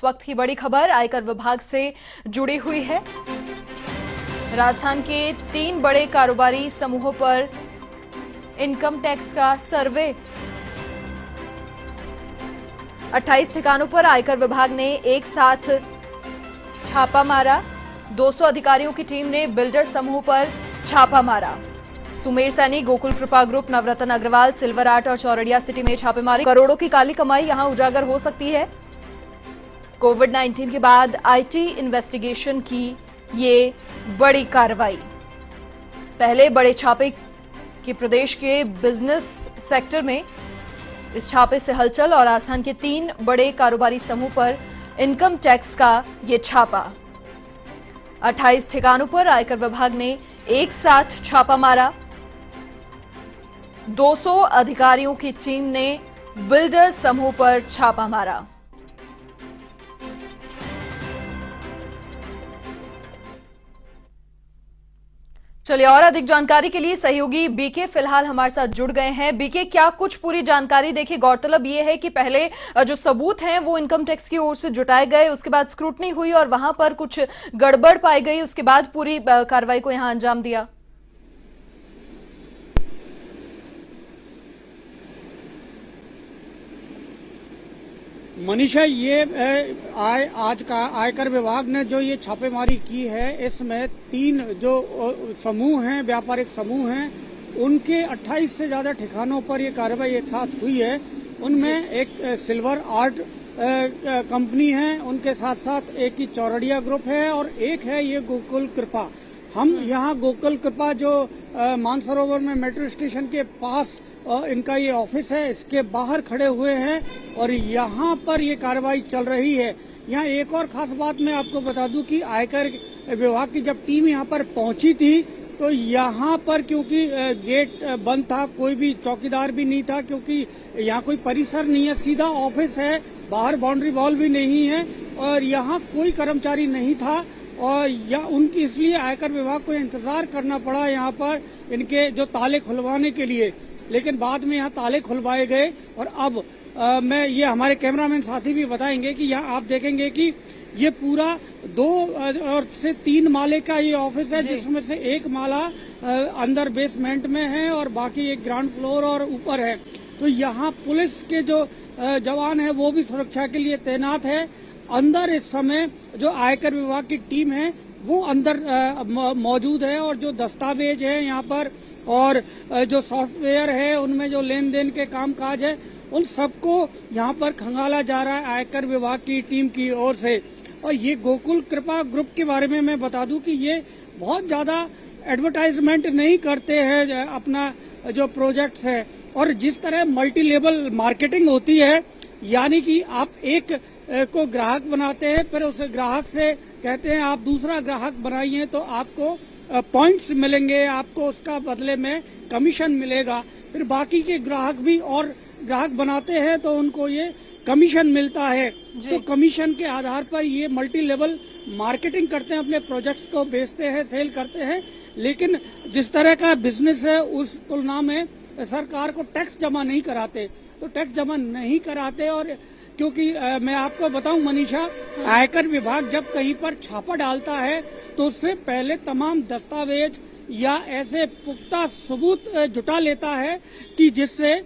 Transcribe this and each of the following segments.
वक्त की बड़ी खबर आयकर विभाग से जुड़ी हुई है। राजस्थान के 3 बड़े कारोबारी समूहों पर इनकम टैक्स का सर्वे। 28 ठिकानों पर आयकर विभाग ने एक साथ छापा मारा। 200 अधिकारियों की टीम ने बिल्डर समूह पर छापा मारा। सुमेर सैनी, गोकुल कृपा ग्रुप, नवरत्न अग्रवाल, सिल्वर आर्ट और चौरड़िया सिटी में छापेमारी। करोड़ों की काली कमाई यहां उजागर हो सकती है। कोविड-19 के बाद आईटी इन्वेस्टिगेशन की ये बड़ी कार्रवाई। पहले बड़े छापे की प्रदेश के बिजनेस सेक्टर में इस छापे से हलचल और राजस्थान के 3 बड़े कारोबारी समूह पर इनकम टैक्स का ये छापा। 28 ठिकानों पर आयकर विभाग ने एक साथ छापा मारा। 200 अधिकारियों की टीम ने बिल्डर समूह पर छापा मारा। चलिए और अधिक जानकारी के लिए सहयोगी बीके फिलहाल हमारे साथ जुड़ गए हैं। बीके, क्या कुछ पूरी जानकारी? देखिए, गौरतलब ये है कि पहले जो सबूत हैं वो इनकम टैक्स की ओर से जुटाए गए, उसके बाद स्क्रूटनी हुई और वहां पर कुछ गड़बड़ पाई गई, उसके बाद पूरी कार्रवाई को यहां अंजाम दिया। मनीषा, ये आज का आयकर विभाग ने जो ये छापेमारी की है, इसमें 3 जो समूह हैं, व्यापारिक समूह हैं, उनके 28 से ज्यादा ठिकानों पर ये कार्रवाई एक साथ हुई है। उनमें एक सिल्वर आर्ट कंपनी है, उनके साथ साथ एक ही चौरड़िया ग्रुप है और एक है ये गोकुल कृपा। हम यहाँ गोकुल कृपा जो मानसरोवर में मेट्रो स्टेशन के पास इनका ये ऑफिस है, इसके बाहर खड़े हुए हैं और यहाँ पर ये कार्रवाई चल रही है। यहाँ एक और खास बात मैं आपको बता दूं कि आयकर विभाग की जब टीम यहाँ पर पहुंची थी तो यहाँ पर क्योंकि गेट बंद था, कोई भी चौकीदार भी नहीं था, क्योंकि यहाँ कोई परिसर नहीं है, सीधा ऑफिस है, बाहर बाउंड्री वॉल भी नहीं है और यहाँ कोई कर्मचारी नहीं था और या उनकी इसलिए आयकर विभाग को इंतजार करना पड़ा यहाँ पर इनके जो ताले खुलवाने के लिए। लेकिन बाद में यहाँ ताले खुलवाए गए और अब मैं ये हमारे कैमरामैन साथी भी बताएंगे कि यहाँ आप देखेंगे कि ये पूरा 2 से 3 माले का ये ऑफिस है, जिसमें से एक माला अंदर बेसमेंट में है और बाकी एक ग्राउंड फ्लोर और ऊपर है। तो यहाँ पुलिस के जो जवान है वो भी सुरक्षा के लिए तैनात है। अंदर इस समय जो आयकर विभाग की टीम है वो अंदर मौजूद है और जो दस्तावेज है यहाँ पर और जो सॉफ्टवेयर है उनमें जो लेन देन के कामकाज है उन सबको यहाँ पर खंगाला जा रहा है आयकर विभाग की टीम की ओर से। और ये गोकुल कृपा ग्रुप के बारे में मैं बता दूं कि ये बहुत ज्यादा एडवर्टाइजमेंट नहीं करते हैं अपना जो प्रोजेक्ट्स है, और जिस तरह मल्टी लेवल मार्केटिंग होती है, यानी कि आप एक को ग्राहक बनाते हैं, फिर उस ग्राहक से कहते हैं आप दूसरा ग्राहक बनाइए तो आपको पॉइंट्स मिलेंगे, आपको उसका बदले में कमीशन मिलेगा। फिर बाकी के ग्राहक भी और ग्राहक बनाते हैं तो उनको ये कमीशन मिलता है। तो कमीशन के आधार पर ये मल्टी लेवल मार्केटिंग करते हैं, अपने प्रोजेक्ट्स को बेचते हैं, सेल करते हैं। लेकिन जिस तरह का बिजनेस है उस तुलना में सरकार को टैक्स जमा नहीं कराते, तो टैक्स जमा नहीं कराते। और क्योंकि मैं आपको बताऊं मनीषा, आयकर विभाग जब कहीं पर छापा डालता है तो उससे पहले तमाम दस्तावेज या ऐसे पुख्ता सबूत जुटा लेता है कि जिससे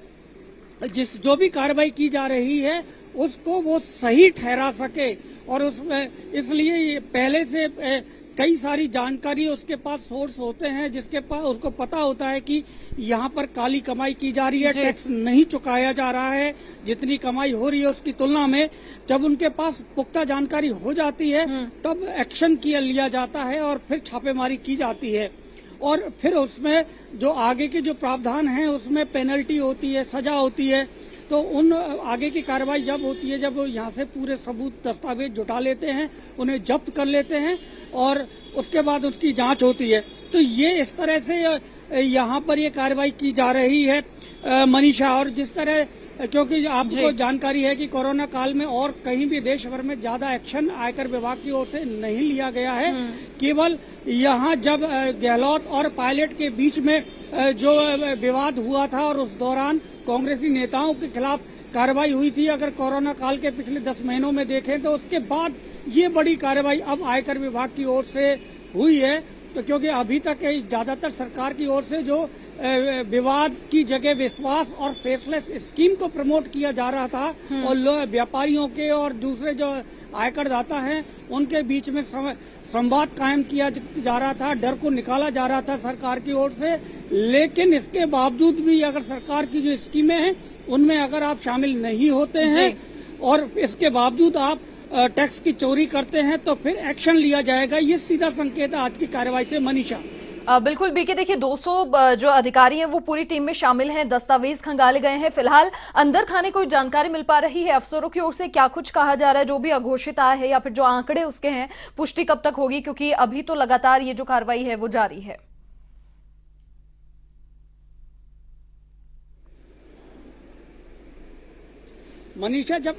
जो भी कार्रवाई की जा रही है उसको वो सही ठहरा सके। और उसमें इसलिए पहले से कई सारी जानकारी उसके पास सोर्स होते हैं जिसके पास उसको पता होता है कि यहाँ पर काली कमाई की जा रही है, टैक्स नहीं चुकाया जा रहा है जितनी कमाई हो रही है उसकी तुलना में। जब उनके पास पुख्ता जानकारी हो जाती है तब एक्शन लिया जाता है और फिर छापेमारी की जाती है। और फिर उसमें जो आगे के जो प्रावधान हैं उसमें पेनल्टी होती है, सजा होती है। तो उन आगे की कार्रवाई जब होती है जब यहाँ से पूरे सबूत दस्तावेज जुटा लेते हैं, उन्हें जब्त कर लेते हैं और उसके बाद उसकी जांच होती है। तो ये इस तरह से यहाँ पर ये कार्रवाई की जा रही है मनीषा। और जिस तरह, क्योंकि आपको जानकारी है कि कोरोना काल में और कहीं भी देश भर में ज्यादा एक्शन आयकर विभाग की ओर से नहीं लिया गया है, केवल यहाँ जब गहलोत और पायलट के बीच में जो विवाद हुआ था और उस दौरान कांग्रेसी नेताओं के खिलाफ कार्रवाई हुई थी, अगर कोरोना काल के पिछले 10 महीनों में देखें तो उसके बाद ये बड़ी कार्रवाई अब आयकर विभाग की ओर से हुई है। तो क्योंकि अभी तक ज्यादातर सरकार की ओर से जो विवाद की जगह विश्वास और फेसलेस स्कीम को प्रमोट किया जा रहा था और व्यापारियों के और दूसरे जो आयकर दाता हैं उनके बीच में संवाद कायम किया जा रहा था, डर को निकाला जा रहा था सरकार की ओर से। लेकिन इसके बावजूद भी अगर सरकार की जो स्कीमें हैं उनमें अगर आप शामिल नहीं होते हैं और इसके बावजूद आप टैक्स की चोरी करते हैं तो फिर एक्शन लिया जाएगा। ये सीधा संकेत है आज की कार्रवाई से। मनीषा बिल्कुल बीके, देखिए 200 जो अधिकारी हैं वो पूरी टीम में शामिल हैं, दस्तावेज खंगाले गए हैं। फिलहाल अंदर खाने कोई जानकारी मिल पा रही है? अफसरों की ओर से क्या कुछ कहा जा रहा है? जो भी अघोषित आया है या फिर जो आंकड़े उसके हैं, पुष्टि कब तक होगी? क्योंकि अभी तो लगातार ये जो कार्रवाई है वो जारी है। मनीषा, जब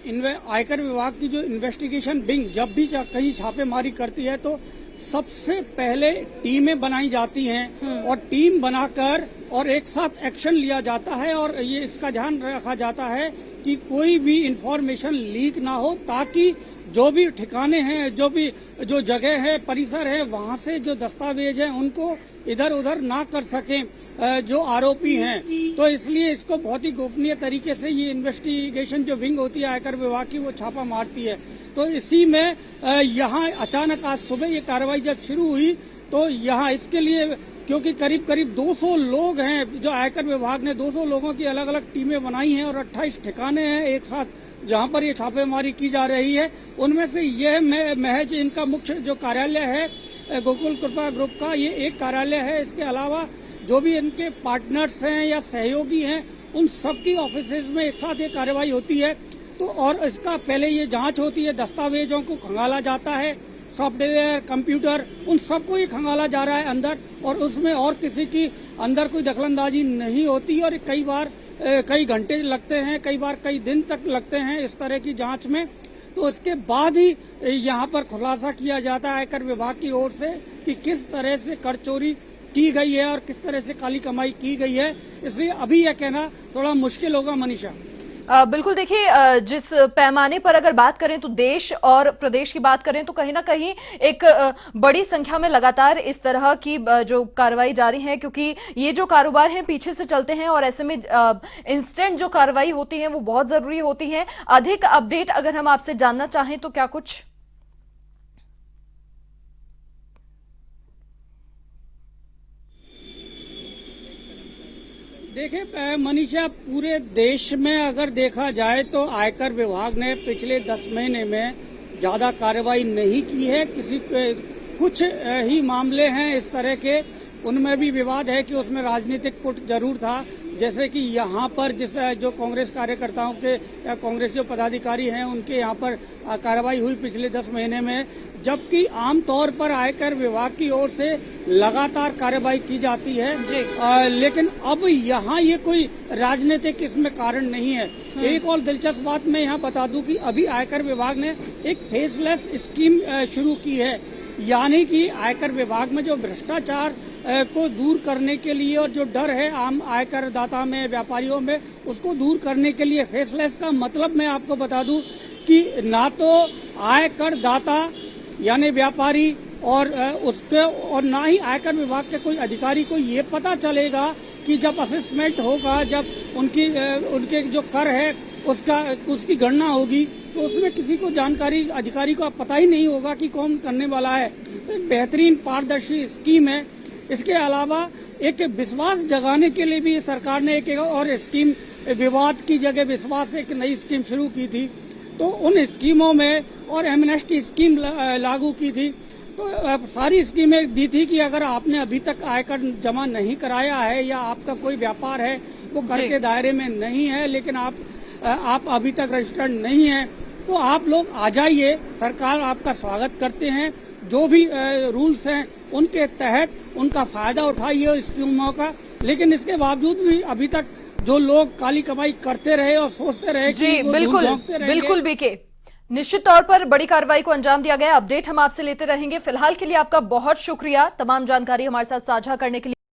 आयकर विभाग की जो इन्वेस्टिगेशन विंग जब भी कहीं छापेमारी करती है तो सबसे पहले टीमें बनाई जाती हैं और टीम बनाकर और एक साथ एक्शन लिया जाता है और ये इसका ध्यान रखा जाता है कि कोई भी इंफॉर्मेशन लीक ना हो, ताकि जो भी ठिकाने हैं, जो जगह है, परिसर है, वहां से जो दस्तावेज हैं उनको इधर उधर ना कर सकें जो आरोपी हैं। तो इसलिए इसको बहुत ही गोपनीय तरीके से ये इन्वेस्टिगेशन जो विंग होती है आयकर विभाग की वो छापा मारती है। तो इसी में यहाँ अचानक आज सुबह ये कार्रवाई जब शुरू हुई तो यहाँ इसके लिए क्योंकि करीब करीब 200 लोग हैं, जो आयकर विभाग ने 200 लोगों की अलग अलग टीमें बनाई हैं और 28 ठिकाने हैं एक साथ जहां पर ये छापेमारी की जा रही है। उनमें से यह महज इनका मुख्य जो कार्यालय है गोकुल कृपा ग्रुप का, ये एक कार्यालय है। इसके अलावा जो भी इनके पार्टनर्स हैं या सहयोगी हैं उन सबकी ऑफिसेज में एक साथ ये कार्रवाई होती है। तो और इसका पहले ये जांच होती है, दस्तावेजों को खंगाला जाता है, सॉफ्टवेयर, कंप्यूटर, उन सबको ये खंगाला जा रहा है अंदर, और उसमें और किसी की अंदर कोई दखलंदाजी नहीं होती। और कई बार कई घंटे लगते हैं, कई बार कई दिन तक लगते हैं इस तरह की जांच में। तो इसके बाद ही यहाँ पर खुलासा किया जाता है आयकर विभाग की ओर से कि किस तरह से कर चोरी की गई है और किस तरह से काली कमाई की गई है। इसलिए अभी यह कहना थोड़ा मुश्किल होगा। मनीषा बिल्कुल, देखिए जिस पैमाने पर अगर बात करें तो देश और प्रदेश की बात करें तो कहीं ना कहीं एक बड़ी संख्या में लगातार इस तरह की जो कार्रवाई जारी है, क्योंकि ये जो कारोबार हैं पीछे से चलते हैं और ऐसे में इंस्टेंट जो कार्रवाई होती है वो बहुत जरूरी होती है। अधिक अपडेट अगर हम आपसे जानना चाहें तो क्या कुछ? देखिए मनीषा, पूरे देश में अगर देखा जाए तो आयकर विभाग ने पिछले 10 महीने में ज्यादा कार्रवाई नहीं की है। कुछ ही मामले हैं इस तरह के, उनमें भी विवाद है कि उसमें राजनीतिक पुट जरूर था। जैसे कि यहाँ पर जो कांग्रेस कार्यकर्ताओं के या कांग्रेस जो पदाधिकारी हैं उनके यहाँ पर कार्रवाई हुई पिछले 10 महीने में, जबकि आमतौर पर आयकर विभाग की ओर से लगातार कार्रवाई की जाती है। लेकिन अब यहाँ ये कोई राजनीतिक इसमें कारण नहीं है। एक और दिलचस्प बात मैं यहाँ बता दूं कि अभी आयकर विभाग ने एक फेसलेस स्कीम शुरू की है, यानी कि आयकर विभाग में जो भ्रष्टाचार को दूर करने के लिए और जो डर है आम आयकर दाता में, व्यापारियों में, उसको दूर करने के लिए फेसलेस का मतलब मैं आपको बता दूं कि ना तो आयकर दाता यानी व्यापारी और ना ही आयकर विभाग के कोई अधिकारी को ये पता चलेगा कि जब असेसमेंट होगा, जब उनके जो कर है उसकी गणना होगी तो उसमें किसी को जानकारी, अधिकारी को पता ही नहीं होगा कि कौन करने वाला है। तो एक बेहतरीन पारदर्शी स्कीम है। इसके अलावा एक विश्वास जगाने के लिए भी सरकार ने एक और स्कीम, विवाद की जगह विश्वास, एक नई स्कीम शुरू की थी। तो उन स्कीमों में और एमनेस्टी स्कीम लागू की थी। तो सारी स्कीमें दी थी कि अगर आपने अभी तक आयकर जमा नहीं कराया है या आपका कोई व्यापार है वो कर के दायरे में नहीं है, लेकिन आप अभी तक रजिस्टर्ड नहीं है, तो आप लोग आ जाइए, सरकार आपका स्वागत करते हैं। जो भी रूल्स हैं उनके तहत उनका फायदा उठाइए स्कीमों का। लेकिन इसके बावजूद भी अभी तक जो लोग काली कमाई करते रहे और सोचते रहे कि वो बिल्कुल बीके, निश्चित तौर पर बड़ी कार्रवाई को अंजाम दिया गया। अपडेट हम आपसे लेते रहेंगे। फिलहाल के लिए आपका बहुत शुक्रिया तमाम जानकारी हमारे साथ साझा करने के लिए।